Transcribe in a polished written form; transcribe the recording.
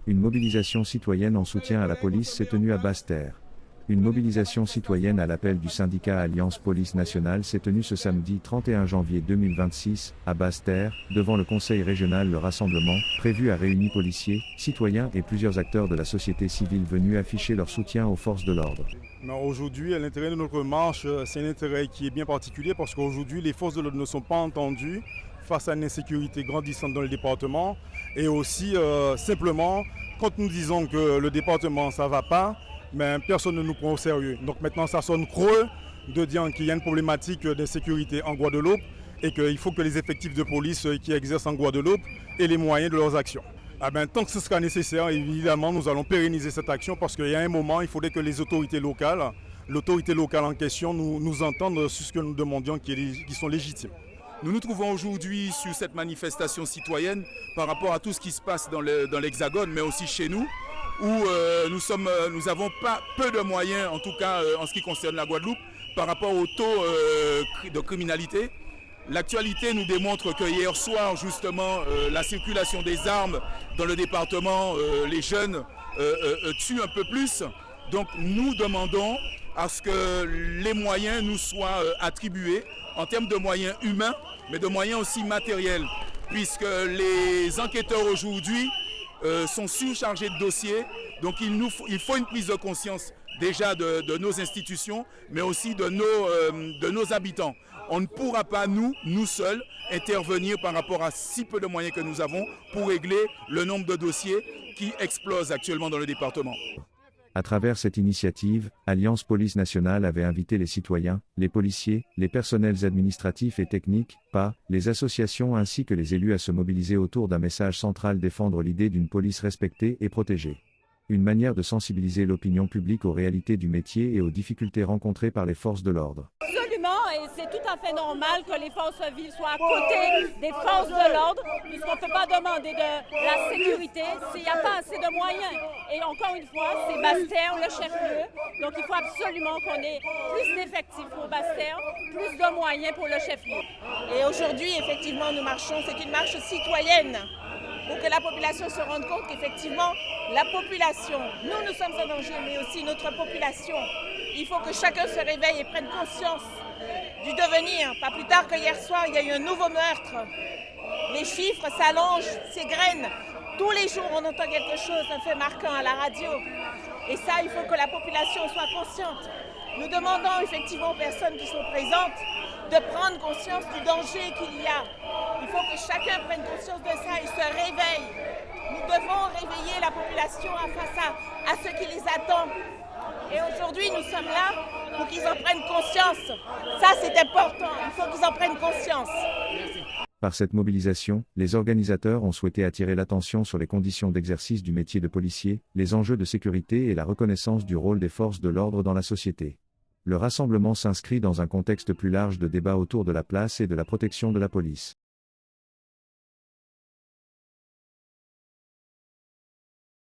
Une mobilisation citoyenne en soutien à la police s'est tenue à Basse-Terre. Une mobilisation citoyenne à l'appel du syndicat Alliance Police Nationale s'est tenue ce samedi 31 janvier 2026, à Basse-Terre, devant le conseil régional. Le rassemblement, prévu a réuni policiers, citoyens et plusieurs acteurs de la société civile venus afficher leur soutien aux forces de l'ordre. Aujourd'hui, l'intérêt de notre marche, c'est un intérêt qui est bien particulier parce qu'aujourd'hui, les forces de l'ordre ne sont pas entendues face à une insécurité grandissante dans le département. Et aussi, simplement, quand nous disons que le département, ça ne va pas, mais personne ne nous prend au sérieux. Donc maintenant, ça sonne creux de dire qu'il y a une problématique d'insécurité en Guadeloupe et qu'il faut que les effectifs de police qui exercent en Guadeloupe aient les moyens de leurs actions. Tant que ce sera nécessaire, évidemment, nous allons pérenniser cette action parce qu'il y a un moment, il faudrait que les autorités locales, l'autorité locale en question, nous entendent sur ce que nous demandions qui sont légitimes. Nous nous trouvons aujourd'hui sur cette manifestation citoyenne par rapport à tout ce qui se passe dans l'Hexagone, mais aussi chez nous, où nous avons pas peu de moyens, en tout cas en ce qui concerne la Guadeloupe, par rapport au taux de criminalité. L'actualité nous démontre que hier soir, justement, la circulation des armes dans le département, les jeunes tuent un peu plus. Donc nous demandons à ce que les moyens nous soient attribués en termes de moyens humains, mais de moyens aussi matériels, puisque les enquêteurs aujourd'hui sont surchargés de dossiers. Donc il faut une prise de conscience déjà de nos institutions, mais aussi de nos habitants. On ne pourra pas, nous seuls, intervenir par rapport à si peu de moyens que nous avons pour régler le nombre de dossiers qui explosent actuellement dans le département. À travers cette initiative, Alliance Police Nationale avait invité les citoyens, les policiers, les personnels administratifs et techniques, les associations ainsi que les élus à se mobiliser autour d'un message central: défendre l'idée d'une police respectée et protégée. Une manière de sensibiliser l'opinion publique aux réalités du métier et aux difficultés rencontrées par les forces de l'ordre. Absolument, et c'est tout à fait normal que les forces vives soient à côté des forces de l'ordre, puisqu'on ne peut pas demander de la sécurité s'il n'y a pas assez de moyens. Et encore une fois, c'est Basse-Terre le chef-lieu, donc il faut absolument qu'on ait plus d'effectifs pour Basse-Terre, plus de moyens pour le chef-lieu. Et aujourd'hui, effectivement, nous marchons, c'est une marche citoyenne, pour que la population se rende compte qu'effectivement, la population, nous sommes en danger, mais aussi notre population. Il faut que chacun se réveille et prenne conscience du devenir. Pas plus tard que hier soir, il y a eu un nouveau meurtre. Les chiffres s'allongent, s'égrènent. Tous les jours, on entend quelque chose, un fait marquant à la radio. Et ça, il faut que la population soit consciente. Nous demandons effectivement aux personnes qui sont présentes de prendre conscience du danger qu'il y a. Il faut que chacun prenne conscience de ça et se réveille. Nous devons réveiller la population face à ce qui les attend. Et aujourd'hui, nous sommes là pour qu'ils en prennent conscience. Ça, c'est important. Il faut qu'ils en prennent conscience. Par cette mobilisation, les organisateurs ont souhaité attirer l'attention sur les conditions d'exercice du métier de policier, les enjeux de sécurité et la reconnaissance du rôle des forces de l'ordre dans la société. Le rassemblement s'inscrit dans un contexte plus large de débat autour de la place et de la protection de la police.